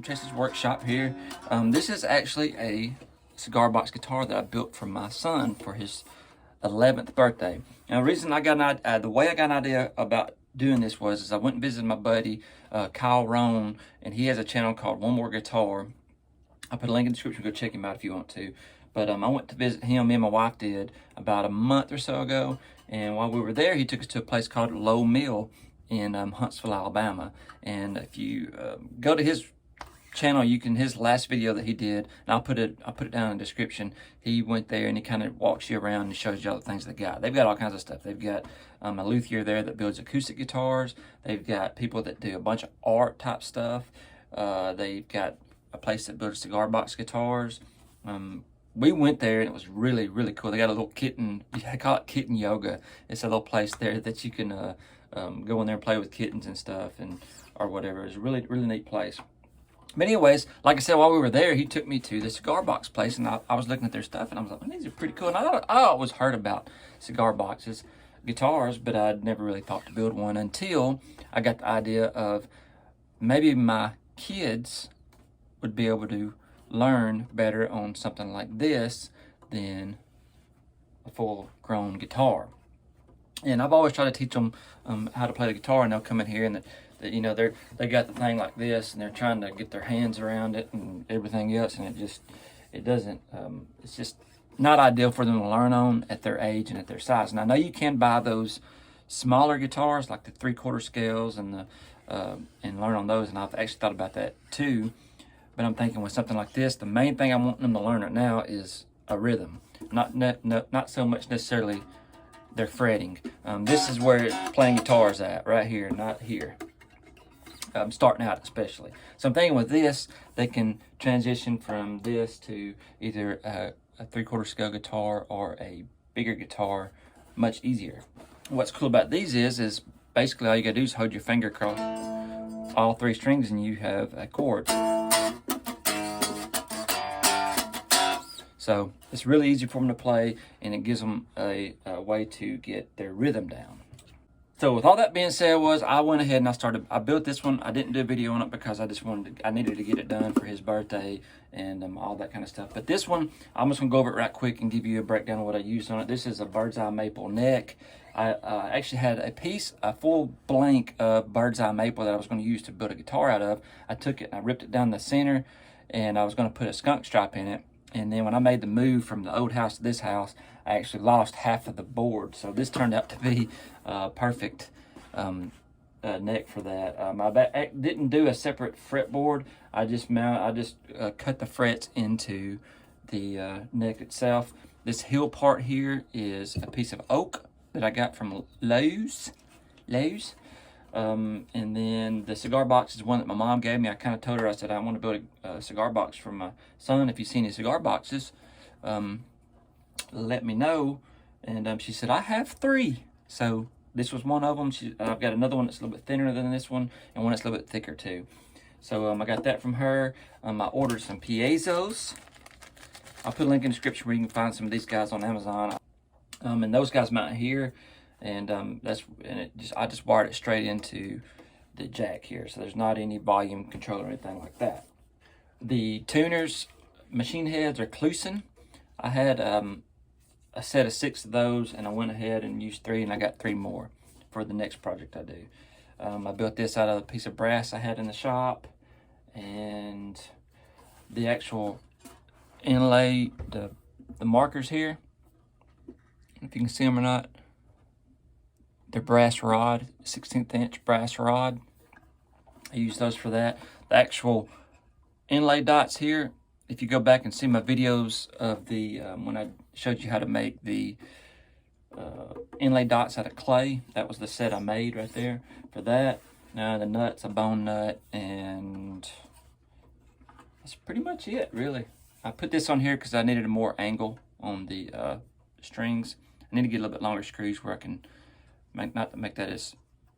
Chase's workshop here. This is actually a cigar box guitar that I built for my son for his 11th birthday. Now, the reason I got the way I got an idea about doing this is I went and visited my buddy Kyle Rohn, and he has a channel called One More Guitar. I'll put a link in the description. Go check him out if you want to. But I went to visit him. Me and my wife did about a month or so ago. And while we were there, he took us to a place called Lowe Mill in Huntsville, Alabama. And if you go to his channel, you can, his last video that he did, and I'll put it down in the description. He went there and he kind of walks you around and shows you all the things they got. They've got all kinds of stuff. They've got a luthier there that builds acoustic guitars. They've got people that do a bunch of art type stuff. They've got a place that builds cigar box guitars. We went there and it was really, really cool. They got a little kitten, I call it kitten yoga. It's a little place there that you can go in there and play with kittens and stuff, and or whatever. It's a really, really neat place. But anyways, like I said, while we were there, he took me to the cigar box place, and I was looking at their stuff, and I was like, well, these are pretty cool. And I always heard about cigar boxes, guitars, but I'd never really thought to build one until I got the idea of maybe my kids would be able to learn better on something like this than a full-grown guitar. And I've always tried to teach them how to play the guitar, and they'll come in here and you know, they got the thing like this, and they're trying to get their hands around it and everything else, and it doesn't. It's just not ideal for them to learn on at their age and at their size. And I know you can buy those smaller guitars like the 3/4 scales and learn on those, and I've actually thought about that too. But I'm thinking with something like this, the main thing I want them to learn right now is a rhythm, not so much necessarily their fretting. This is where playing guitar is at, right here, not here. Starting out especially. So I'm thinking with this, they can transition from this to either a 3/4 scale guitar or a bigger guitar much easier. What's cool about these is basically all you gotta do is hold your finger across all 3 strings and you have a chord. So it's really easy for them to play, and it gives them a way to get their rhythm down. So with all that being said, I went ahead and I built this one. I didn't do a video on it because I needed to get it done for his birthday and all that kind of stuff. But this one, I'm just gonna go over it right quick and give you a breakdown of what I used on it. This is a bird's eye maple neck. I actually had a full blank of bird's eye maple that I was gonna use to build a guitar out of. I took it and I ripped it down the center, and I was gonna put a skunk stripe in it. And then when I made the move from the old house to this house, I actually lost half of the board. So this turned out to be perfect neck for that. I didn't do a separate fretboard. I just cut the frets into the neck itself. This heel part here is a piece of oak that I got from Lowe's. And then the cigar box is one that my mom gave me. I kind of told her, I said, I want to build a cigar box for my son. If you've seen any cigar boxes, let me know. And she said, I have 3. So this was one of them. I've got another one that's a little bit thinner than this one, and one that's a little bit thicker too. So I got that from her. I ordered some piezos. I'll put a link in the description where you can find some of these guys on Amazon. And those guys mount here. And I just wired it straight into the jack here, so there's not any volume control or anything like that. The tuners machine heads are Kluson. I had a set of 6 of those, and I went ahead and used 3, and I got 3 more for the next project I do. I built this out of a piece of brass I had in the shop, and the actual inlay, the markers here, if you can see them or not, they're brass rod, 16th inch brass rod. I use those for that. The actual inlay dots here, if you go back and see my videos of the when I showed you how to make the inlay dots out of clay, that was the set I made right there for that. Now the nut's a bone nut, and that's pretty much it, really. I put this on here because I needed a more angle on the strings. I need to get a little bit longer screws where I can not to make that as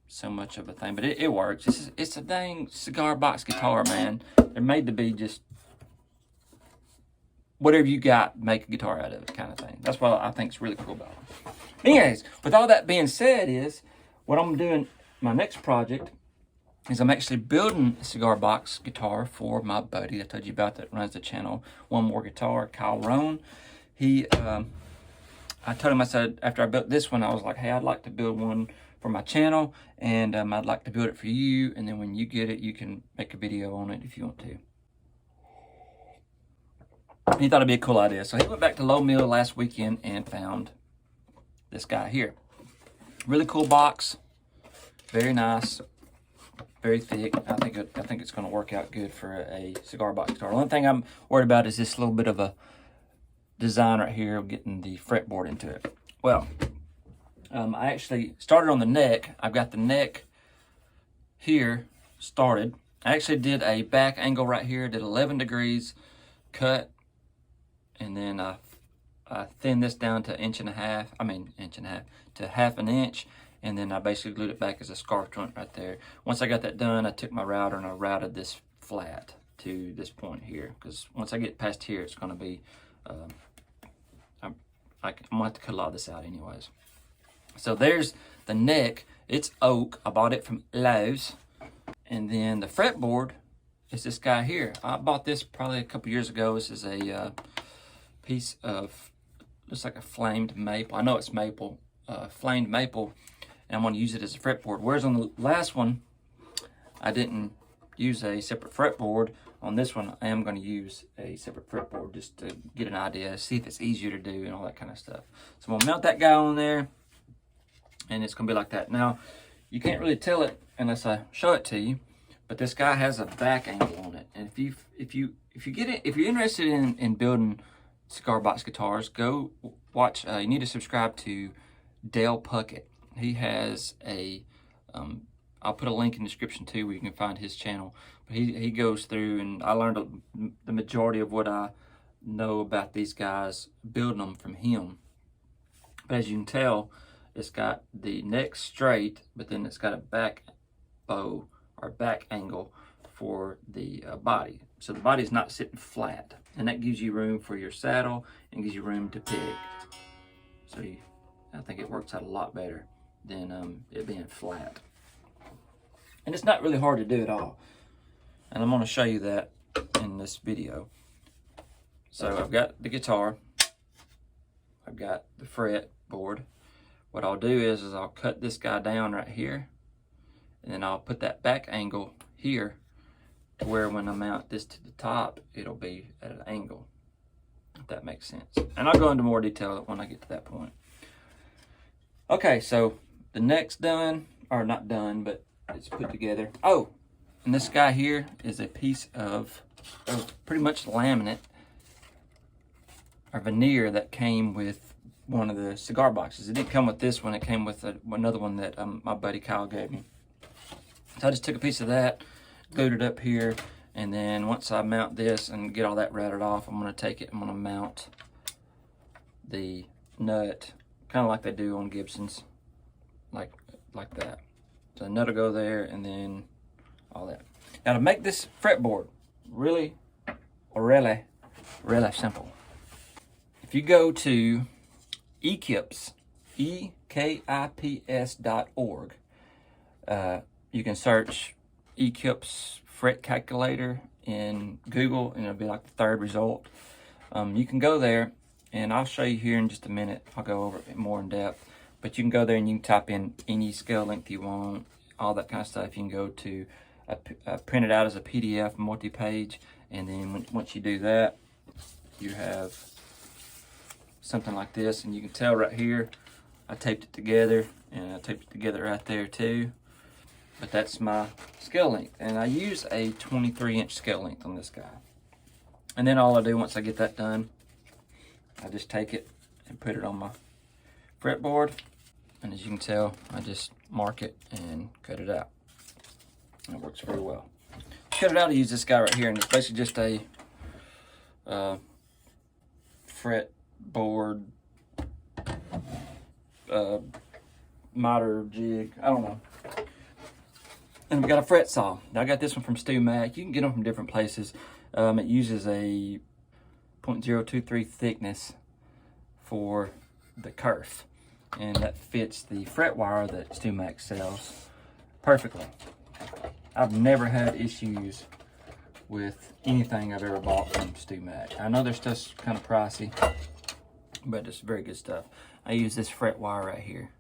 so much of a thing, but it works. It's a dang cigar box guitar, man. They're made to be just whatever you got, make a guitar out of it, kind of thing. That's what I think is really cool about them. Anyways, with all that being said, what I'm doing, my next project is I'm actually building a cigar box guitar for my buddy I told you about that runs the channel, One More Guitar, Kyle Roan. I told him, I said, after I built this one, I was like, hey, I'd like to build one for my channel, and I'd like to build it for you, and then when you get it, you can make a video on it if you want to. And he thought it'd be a cool idea. So he went back to Lowe Mill last weekend and found this guy here. Really cool box, very nice, very thick. I think it's going to work out good for a cigar box guitar. The only thing I'm worried about is this little bit of a design right here of getting the fretboard into it. Well, I actually started on the neck. I've got the neck here started. I actually did a back angle right here, did 11 degrees, cut, and then I thinned this down to inch and a half to half an inch, and then I basically glued it back as a scarf joint right there. Once I got that done, I took my router and I routed this flat to this point here, because once I get past here, it's going to be I'm gonna have to cut a lot of this out anyways. So there's the neck. It's oak. I bought it from Lowe's. And then the fretboard is this guy here. I bought this probably a couple years ago. This is a piece of, looks like a flamed maple. I know it's maple, flamed maple, and I'm going to use it as a fretboard. Whereas on the last one, I didn't use a separate fretboard. On this one, I am going to use a separate fretboard just to get an idea, see if it's easier to do and all that kind of stuff. So I'm going to mount that guy on there, and it's going to be like that. Now, you can't really tell it unless I show it to you, but this guy has a back angle on it. And if you're interested in building cigar box guitars, go watch. You need to subscribe to Dale Puckett. He has a I'll put a link in the description too where you can find his channel. But he goes through, and I learned the majority of what I know about these guys building them from him. But as you can tell, it's got the neck straight, but then it's got a back bow or back angle for the body. So the body's not sitting flat, and that gives you room for your saddle and gives you room to pick. So I think it works out a lot better than it being flat. And it's not really hard to do at all. And I'm going to show you that in this video. So I've got the guitar. I've got the fretboard. What I'll do is I'll cut this guy down right here. And then I'll put that back angle here to where when I mount this to the top, it'll be at an angle. If that makes sense. And I'll go into more detail when I get to that point. Okay, so the neck's done. Or not done, but it's put together. Oh, and this guy here is a piece of pretty much laminate or veneer that came with one of the cigar boxes. It didn't come with this one. It came with another one that my buddy Kyle gave me. So I just took a piece of that, glued it up here, and then once I mount this and get all that routed off, I'm going to take it, I'm going to mount the nut, kind of like they do on Gibsons, like that. So the nut will go there, and then all that. Now to make this fretboard really simple, if you go to ekips, ekips.org, you can search ekips fret calculator in Google, and it'll be like the third result. You can go there, and I'll show you here in just a minute. I'll go over it more in depth. But you can go there and you can type in any scale length you want, all that kind of stuff. You can go to print it out as a PDF multi-page, and then once you do that, you have something like this. And you can tell right here, I taped it together, and I taped it together right there too. But that's my scale length, and I use a 23-inch scale length on this guy. And then all I do once I get that done, I just take it and put it on my fretboard, and as you can tell, I just mark it and cut it out. And it works very well. Cut it out, I use this guy right here, and it's basically just a fretboard miter jig, I don't know. And we got a fret saw. Now I got this one from Stu Mac. You can get them from different places. It uses a 0.023 thickness for the kerf, and that fits the fret wire that Stu Mac sells perfectly. I've never had issues with anything I've ever bought from Stu Mac. I know their stuff's kind of pricey, but it's very good stuff. I use this fret wire right here.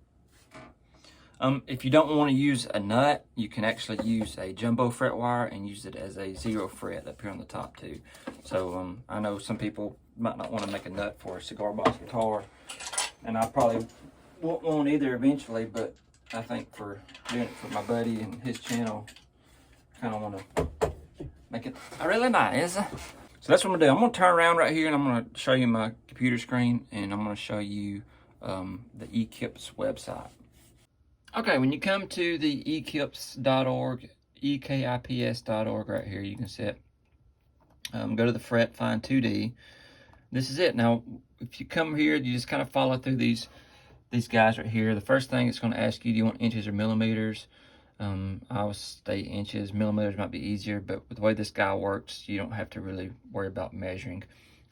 If you don't want to use a nut, you can actually use a jumbo fret wire and use it as a 0 fret up here on the top too. So I know some people might not want to make a nut for a cigar box guitar, and I probably won't want either eventually, but I think for doing it for my buddy and his channel, kind of want to make it really nice. So that's what I'm gonna do. I'm gonna turn around right here and I'm gonna show you my computer screen, and I'm gonna show you the eKips website. Okay, when you come to the ekips.org, ekips.org right here, you can see it. Go to the fret, find 2D. This is it. Now, if you come here, you just kind of follow through these guys right here. The first thing it's going to ask you, do you want inches or millimeters? I always say inches. Millimeters might be easier, but with the way this guy works, you don't have to really worry about measuring.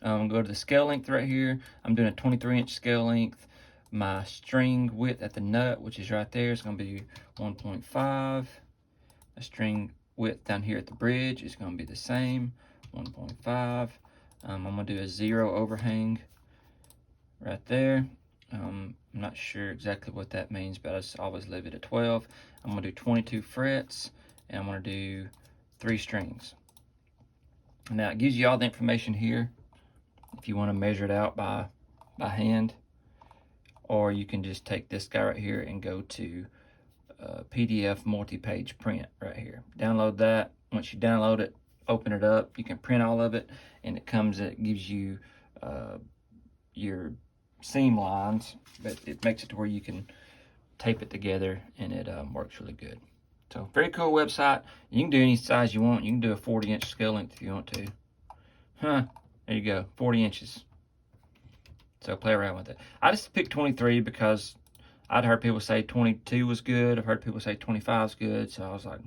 Go to the scale length right here. I'm doing a 23-inch scale length. My string width at the nut, which is right there, is going to be 1.5. The string width down here at the bridge is going to be the same, 1.5. I'm going to do a 0 overhang right there. I'm not sure exactly what that means, but I just always leave it at 12. I'm going to do 22 frets, and I'm going to do 3 strings. Now, it gives you all the information here if you want to measure it out by hand. Or you can just take this guy right here and go to PDF multi-page print right here. Download that. Once you download it, open it up. You can print all of it, and it gives you your seam lines, but it makes it to where you can tape it together, and it works really good. So very cool website. You can do any size you want. You can do a 40-inch scale length if you want to. There you go, 40 inches. So play around with it. I just picked 23 because I'd heard people say 22 was good. I've heard people say 25 is good. So I was like,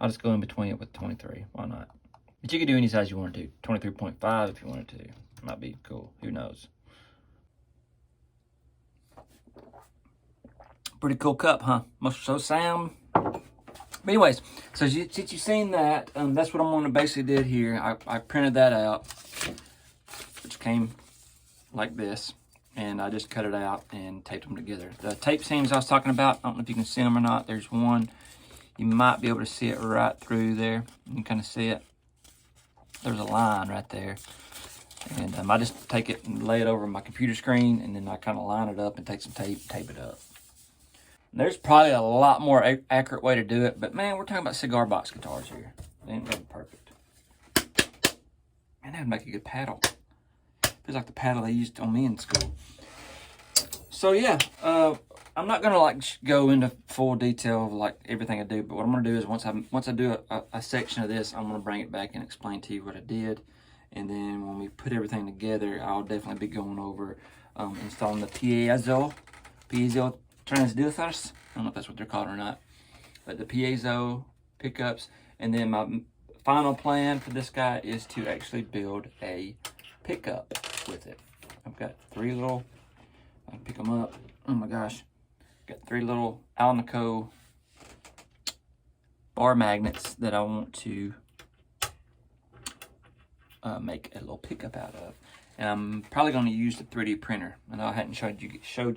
I'll just go in between it with 23. Why not? But you can do any size you want to. 23.5 if you wanted to. Might be cool. Who knows? Pretty cool cup, huh? Must so sound. But anyways, so since you've seen that, that's what I'm going to basically did here. I printed that out, which came like this, and I just cut it out and taped them together. The tape seams I was talking about, I don't know if you can see them or not. There's one. You might be able to see it right through there. You can kind of see it. There's a line right there. And I just take it and lay it over my computer screen, and then I kind of line it up and take some tape it up. There's probably a lot more accurate way to do it, but man, we're talking about cigar box guitars here. They ain't really perfect. Man, that would make a good paddle. Feels like the paddle they used on me in school. So yeah, I'm not gonna like go into full detail of like everything I do, but what I'm gonna do is once I do a section of this, I'm gonna bring it back and explain to you what I did, and then when we put everything together, I'll definitely be going over installing the piezo transducers. I don't know if that's what they're called or not, but the piezo pickups, and then my final plan for this guy is to actually build a pickup with it. I've got 3 little, I can pick them up. Oh my gosh. Got 3 little Alnico bar magnets that I want to make a little pickup out of. And I'm probably going to use the 3D printer. I know I hadn't showed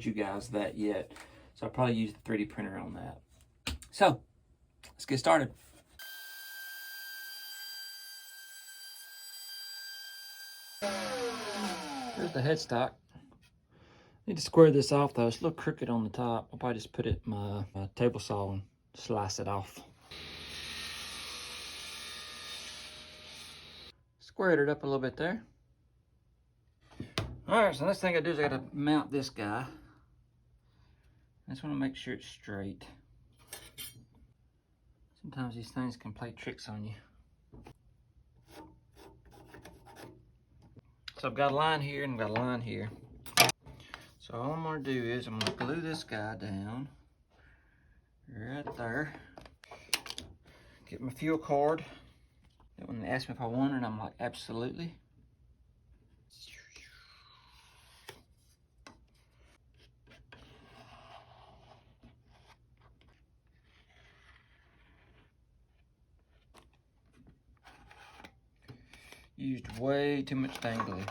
you guys that yet. So I'll probably use the 3D printer on that. So, let's get started. Here's the headstock. Need to square this off though. It's a little crooked on the top. I'll probably just put it in my table saw and slice it off. Squared it up a little bit there. Alright, so the next thing I do is I gotta mount this guy. I just want to make sure it's straight. Sometimes these things can play tricks on you. So I've got a line here and I've got a line here. So all I'm going to do is I'm going to glue this guy down right there. Get my fuel card. When they ask me if I want it, I'm like, absolutely. used way too much stain glue.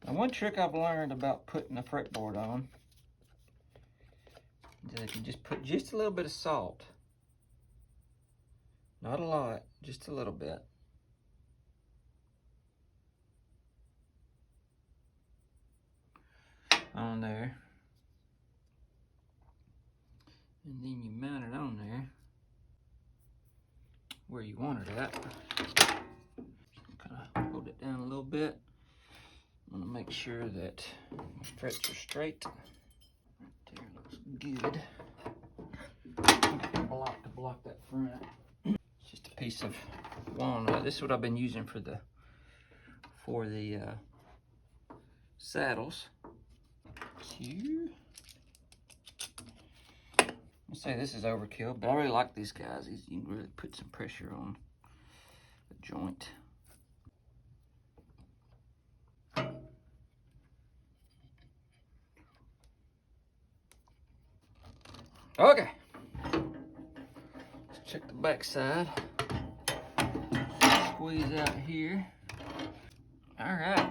Now, one trick I've learned about putting a fretboard on is that if you just put just a little bit of salt, not a lot, just a little bit, on there, and then you mount it on there where you want it at. Kind of hold it down a little bit. I'm gonna make sure that my frets are straight. Right there, looks good. Block to block that front. It's just a piece of walnut. This is what I've been using for the saddles. Cute. I'll say this is overkill, but I really like these guys. You can really put some pressure on the joint. Okay. Let's check the back side. Squeeze out here. All right.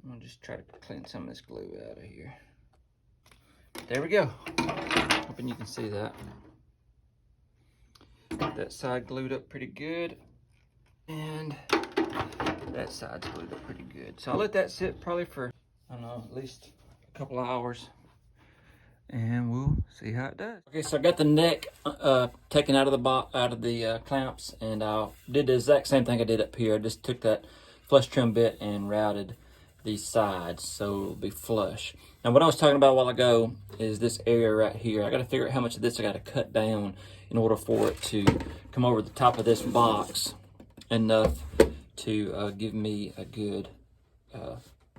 I'm gonna just try to clean some of this glue out of here. There we go. Hoping you can see that. Got that side glued up pretty good. And that side's glued up pretty good. So I'll let that sit probably for, I don't know, at least a couple of hours. And we'll see how it does. Okay, so I got the neck taken out of the clamps, and I did the exact same thing I did up here. I just took that flush trim bit and routed these sides so it'll be flush. Now, what I was talking about a while ago is this area right here. I got to figure out how much of this I got to cut down in order for it to come over the top of this box enough to give me a good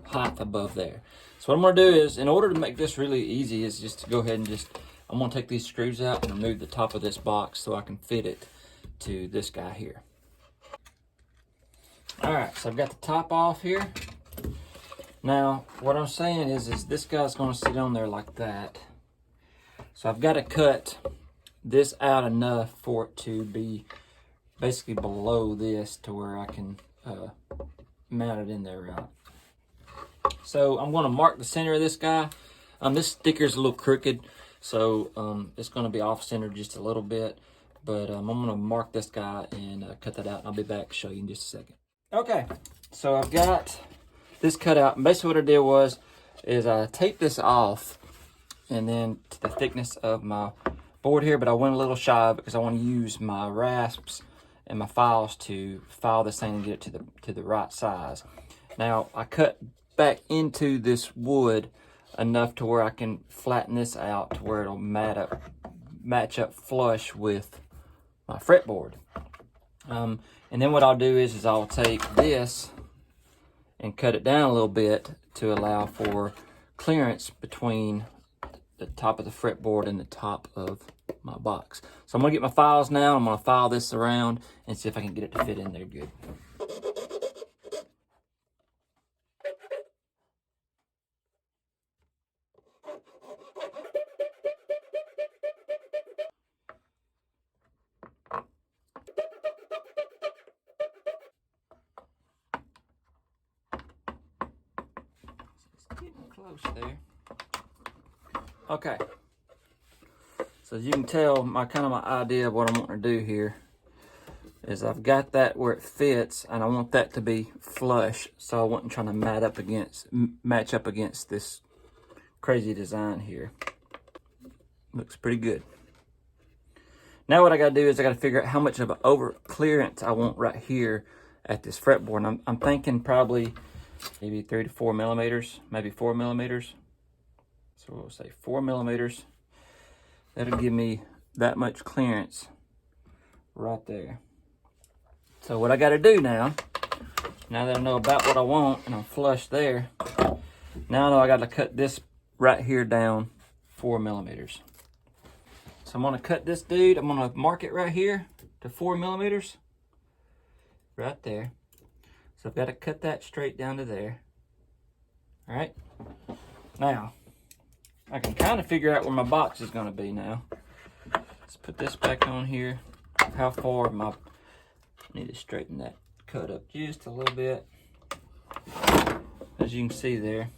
height above there. So what I'm going to do is, in order to make this really easy, is just to go ahead and I'm going to take these screws out and remove the top of this box so I can fit it to this guy here. All right, so I've got the top off here. Now, what I'm saying is this guy's going to sit on there like that. So I've got to cut this out enough for it to be basically below this to where I can mount it in there right. So I'm going to mark the center of this guy. This sticker's a little crooked, so it's going to be off center just a little bit. But I'm going to mark this guy and cut that out, and I'll be back to show you in just a second. Okay, so I've got this cut out. And basically what I did is I taped this off and then to the thickness of my board here, but I went a little shy because I want to use my rasps and my files to file this thing and get it to the right size. Now, I cut back into this wood enough to where I can flatten this out to where it'll match up flush with my fretboard. And then what I'll do is I'll take this and cut it down a little bit to allow for clearance between the top of the fretboard and the top of my box. So I'm gonna get my files now. I'm gonna file this around and see if I can get it to fit in there good. Close there. Okay. So as you can tell, my idea of what I'm wanting to do here is I've got that where it fits, and I want that to be flush. So I wasn't trying to match up against this crazy design here. Looks pretty good. Now what I got to do is I got to figure out how much of an over clearance I want right here at this fretboard. And I'm thinking probably maybe 3 to 4 millimeters, maybe 4 millimeters. So we'll say 4 millimeters. That'll give me that much clearance right there. So what I got to do now that I know about what I want and I'm flush there, now I know I got to cut this right here down 4 millimeters. So I'm going to cut this dude. I'm going to mark it right here to 4 millimeters, right there. So I've got to cut that straight down to there. All right. Now, I can kind of figure out where my box is going to be now. Let's put this back on here. How far my Need to straighten that cut up just a little bit. As you can see there,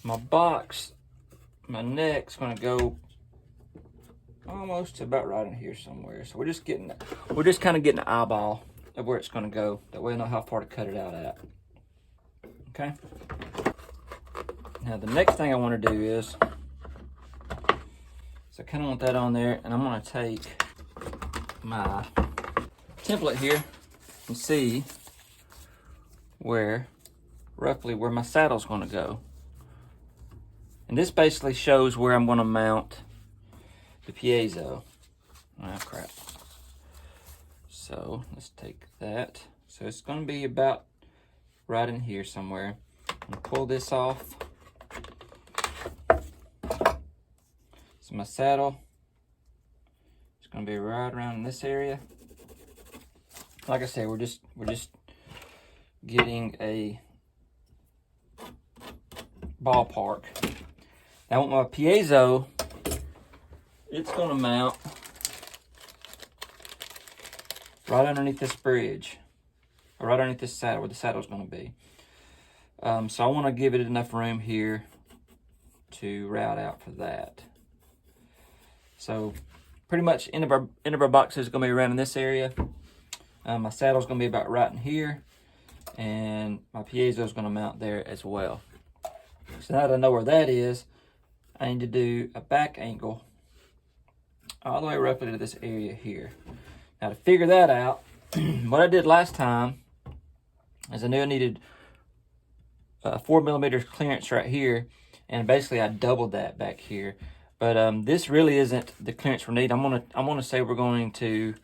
my box, my neck's gonna go almost about right in here somewhere. So we're just kind of getting an eyeball of where it's gonna go. That way I know how far to cut it out at. Okay. Now the next thing I want to do is, so I kind of want that on there, and I'm gonna take my template here and see roughly where my saddle's gonna go. And this basically shows where I'm gonna mount the piezo. Oh crap. So let's take that. So it's gonna be about right in here somewhere. I'm gonna pull this off. So my saddle is gonna be right around in this area. Like I said, we're just getting a ballpark. Now with my piezo, it's gonna mount right underneath this bridge, or right underneath this saddle, where the saddle's gonna be. So I wanna give it enough room here to route out for that. So pretty much end of our box is gonna be around in this area. My saddle's gonna be about right in here, and my piezo is gonna mount there as well. So now that I know where that is, I need to do a back angle all the way roughly to this area here. Now to figure that out, what I did last time is I knew I needed 4mm clearance right here, and basically I doubled that back here. But this really isn't the clearance we need. I'm gonna say we're going to,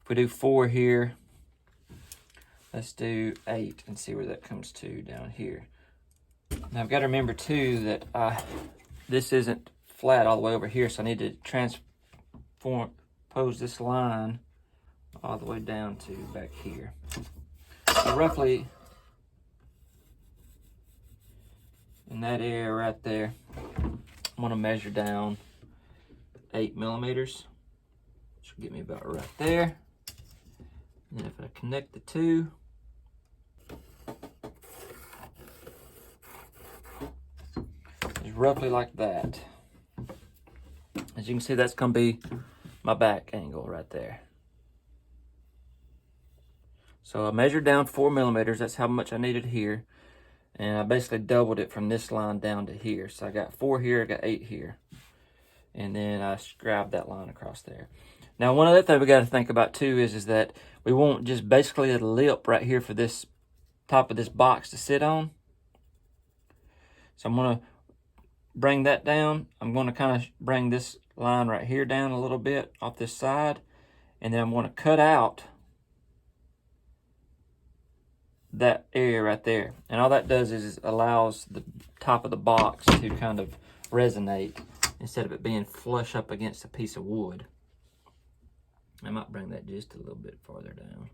if we do 4 here, let's do 8 and see where that comes to down here. Now I've got to remember too that this isn't flat all the way over here, so I need to transpose this line all the way down to back here. So roughly in that area right there, I'm going to measure down 8mm, which will get me about right there. And then if I connect the two, it's roughly like that. As you can see, that's going to be my back angle right there. So I measured down 4mm, that's how much I needed here. And I basically doubled it from this line down to here. So I got 4 here, I got 8 here. And then I scribed that line across there. Now one other thing we got to think about too is that we want just basically a lip right here for this top of this box to sit on. So I'm going to bring that down. I'm going to kind of bring this line right here down a little bit off this side. And then I'm going to cut out that area right there. And all that does is allows the top of the box to kind of resonate instead of it being flush up against a piece of wood. I might bring that just a little bit farther down,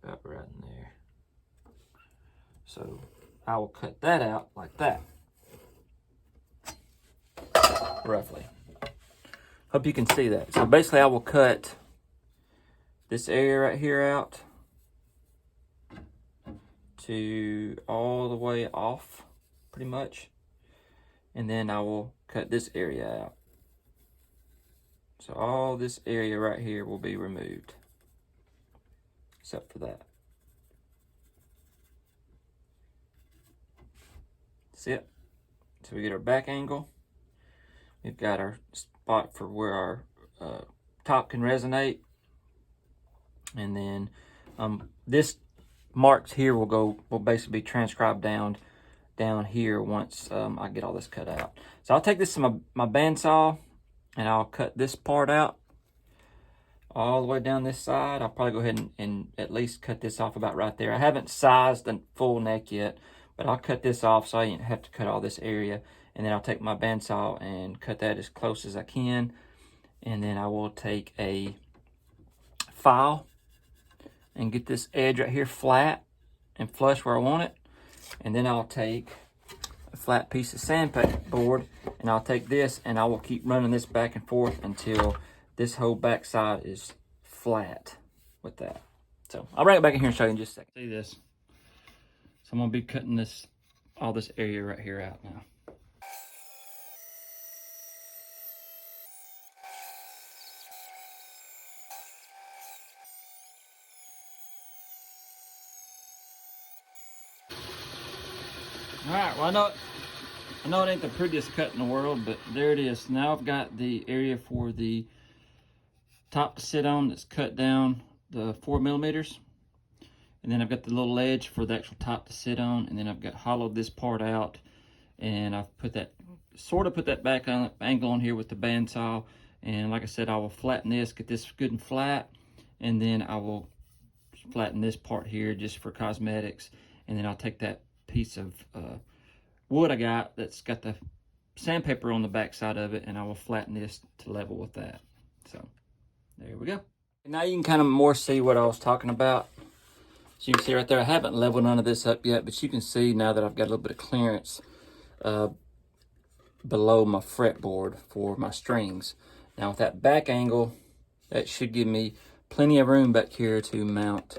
about right in there. So I will cut that out like that, roughly. Hope you can see that. So basically I will cut this area right here out to all the way off, pretty much. And then I will cut this area out. So all this area right here will be removed, except for that. That's it. So we get our back angle. We've got our spot for where our top can resonate. And then this marks here will basically be transcribed down here once I get all this cut out. So I'll take this to my bandsaw and I'll cut this part out all the way down this side. I'll probably go ahead and at least cut this off about right there. I haven't sized the full neck yet, but I'll cut this off so I didn't have to cut all this area. And then I'll take my bandsaw and cut that as close as I can. And then I will take a file and get this edge right here flat and flush where I want it. And then I'll take a flat piece of sandpaper and I'll take this and I will keep running this back and forth until this whole back side is flat with that. So I'll bring it back in here and show you in just a second. See this? So I'm gonna be cutting all this area right here out now. All right, well I know it ain't the prettiest cut in the world, but there it is. Now I've got the area for the top to sit on that's cut down the 4 millimeters. And then I've got the little ledge for the actual top to sit on. And then I've got hollowed this part out. And I've put that, sort of put that back on angle on here with the bandsaw. And like I said, I will flatten this, get this good and flat. And then I will flatten this part here just for cosmetics. And then I'll take that piece of wood I got that's got the sandpaper on the back side of it, and I will flatten this to level with that. So there we go. Now you can kind of more see what I was talking about. So you can see right there, I haven't leveled none of this up yet, but you can see now that I've got a little bit of clearance below my fretboard for my strings. Now with that back angle, that should give me plenty of room back here to mount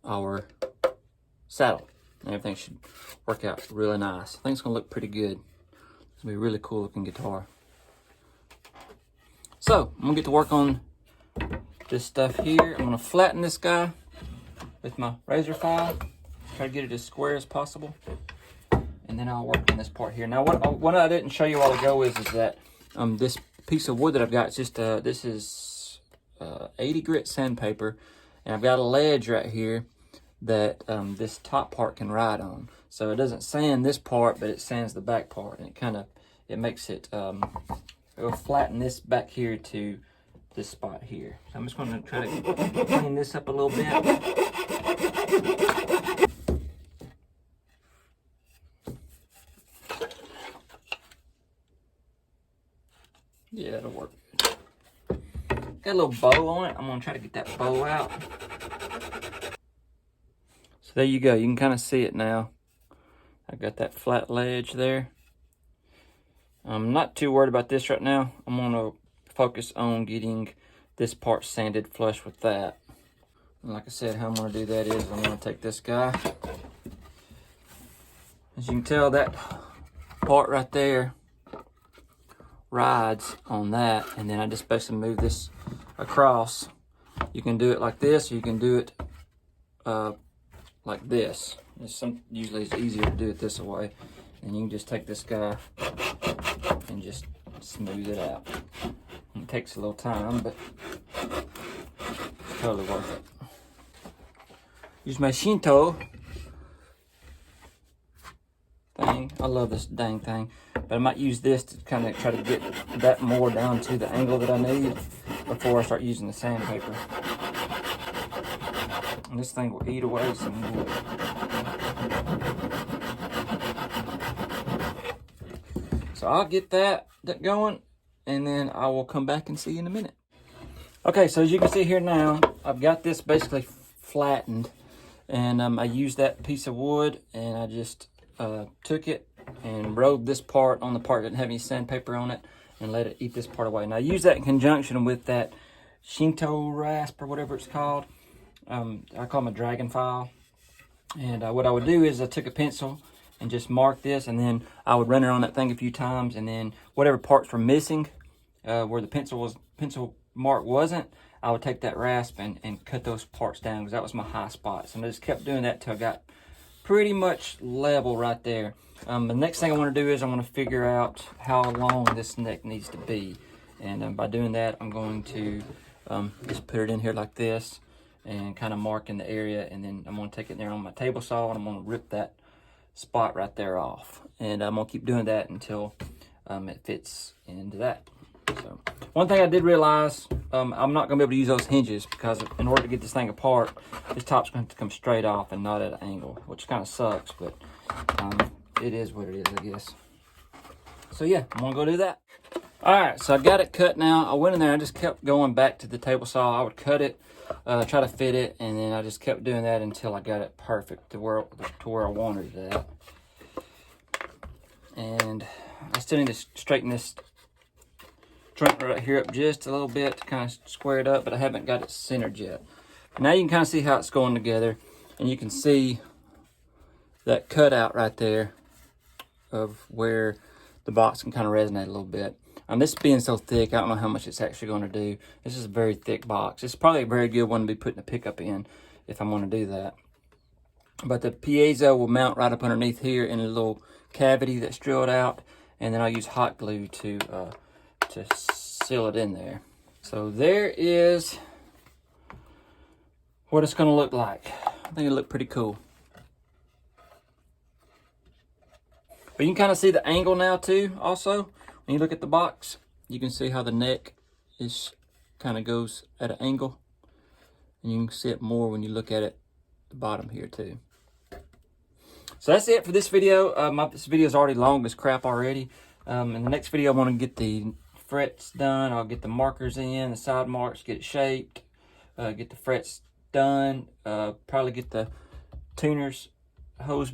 our saddle. And everything should work out really nice. I think it's gonna look pretty good. It's gonna be a really cool looking guitar. So I'm gonna get to work on this stuff here. I'm gonna flatten this guy with my razor file. Try to get it as square as possible. And then I'll work on this part here. Now what I didn't show you a while ago is that this piece of wood that I've got, it's just this is 80 grit sandpaper, and I've got a ledge right here that this top part can ride on. So it doesn't sand this part, but it sands the back part, and it makes it, it'll flatten this back here to this spot here. So I'm just gonna try to clean this up a little bit. Yeah, that'll work good. Got a little bow on it. I'm gonna try to get that bow out. So there you go. You can kind of see it now. I've got that flat ledge there. I'm not too worried about this right now. I'm gonna focus on getting this part sanded flush with that. And like I said, how I'm gonna do that is I'm gonna take this guy. As you can tell, that part right there rides on that, and then I just basically move this across. You can do it like this, or you can do it like this. Usually it's easier to do it this way, and you can just take this guy and just smooth it out. It takes a little time, but it's totally worth it. Use my Shinto thing. I love this dang thing, but I might use this to kind of try to get that more down to the angle that I need before I start using the sandpaper. And this thing will eat away some wood. So I'll get that going, and then I will come back and see you in a minute. Okay, so as you can see here now, I've got this basically flattened, and I used that piece of wood, and I just took it and rode this part on the part that didn't have any sandpaper on it, and let it eat this part away. Now I use that in conjunction with that Shinto rasp, or whatever it's called. I call them a dragon file. And what I would do is I took a pencil and just mark this, and then I would run it on that thing a few times, and then whatever parts were missing, where the pencil mark wasn't, I would take that rasp and cut those parts down, because that was my high spots. And I just kept doing that till I got pretty much level right there. The next thing I want to do is I want to figure out how long this neck needs to be. And by doing that, I'm going to just put it in here like this and kind of mark in the area. And then I'm going to take it there on my table saw, and I'm going to rip that spot right there off. And I'm going to keep doing that until it fits into that. So one thing I did realize, I'm not going to be able to use those hinges, because in order to get this thing apart, this top's going to have to come straight off and not at an angle, which kind of sucks, but it is what it is, I guess. So yeah, I'm going to go do that. All right, so I got it cut now. I went in there, I just kept going back to the table saw. I would cut it, try to fit it, and then I just kept doing that until I got it perfect to where I wanted it at. And I still need to straighten this joint right here up just a little bit to kind of square it up, but I haven't got it centered yet. Now you can kind of see how it's going together, and you can see that cutout right there of where the box can kind of resonate a little bit. This being so thick, I don't know how much it's actually going to do. This is a very thick box. It's probably a very good one to be putting a pickup in if I'm going to do that. But the piezo will mount right up underneath here in a little cavity that's drilled out, and then I'll use hot glue to seal it in there. So there is what it's going to look like. I think it'll look pretty cool. But you can kind of see the angle now too. Also, when you look at the box, you can see how the neck is kind of goes at an angle, and you can see it more when you look at it the bottom here too. So that's it for this video. This video is already long as crap already. In the next video, I want to get the frets done. I'll get the markers in, the side marks, get it shaped, get the frets done, probably get the tuner's hose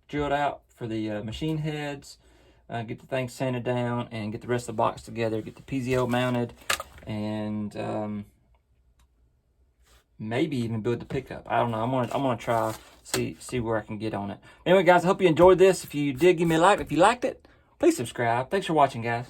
drilled out for the machine heads, get the thing sanded down, and get the rest of the box together, get the piezo mounted, and maybe even build the pickup. I don't know. I'm gonna try see where I can get on it. Anyway, guys, I hope you enjoyed this. If you did, give me a like. If you liked it, please subscribe. Thanks for watching, guys.